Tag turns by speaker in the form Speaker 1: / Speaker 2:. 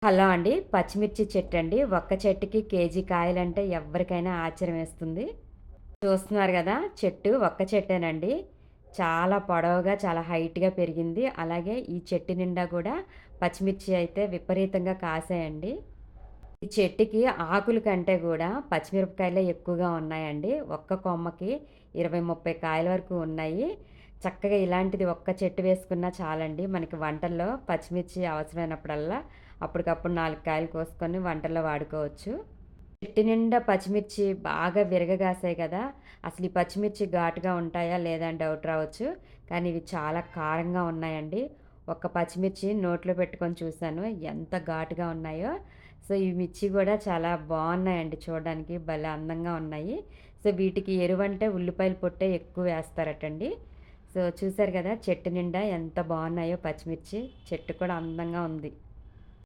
Speaker 1: Hello అండి. పచ్చిమిర్చి చెట్టండి. ఒక్క చెట్టుకి కేజీ కాయలంటే ఎవ్వరికైనా ఆశ్చర్యమేస్తుంది. చూస్తున్నారు గదా! చెట్టు ఒక్క చెట్టేనండి. చాలా పొడవుగా, చాలా హైట్‌గా పెరిగింది. అలాగే ఈ చెట్టు నిండా గూడా పచ్చిమిర్చి అయితే విపరీతంగా కాసాయండి. ఈ చెట్టుకి ఆకుల కంటే గూడా పచ్చిమిరపకాయలే ఎక్కువగా ఉన్నాయండి. ఒక్క కొమ్మకి 20, 30 కాయల వరకు ఉన్నాయి. చక్కగా ఇలాంటిది ఒక్క చెట్టు వేసుకున్నా చాలండి. మనకి వంటల్లో పచ్చిమిర్చి అవసరమైనప్పుడల్లా అప్పటికప్పుడు 4 కాయలు కోసుకొని వంటల్లో వాడుకోవచ్చు. చెట్టు నిండా పచ్చిమిర్చి బాగా విరగగాసాయి కదా! అసలు ఈ పచ్చిమిర్చి ఘాటుగా ఉంటాయా లేదా అని డౌట్ రావచ్చు. కానీ ఇవి చాలా కారంగా ఉన్నాయండి. ఒక్క పచ్చిమిర్చి నోట్లో పెట్టుకొని చూసాను. ఎంత ఘాటుగా ఉన్నాయో. సో, ఈ మిర్చి గూడా చాలా బావున్నాయండి చూడడానికి. భలే అందంగా ఉన్నాయి. సో, వీటికి ఎరువంటే ఉల్లిపాయల పొట్టే ఎక్కువ వేస్తారటండి. సో, చూసారు గదా! చెట్టు నిండా ఎంత బావున్నాయో పచ్చిమిర్చి. చెట్టు కూడా అందంగా ఉంది.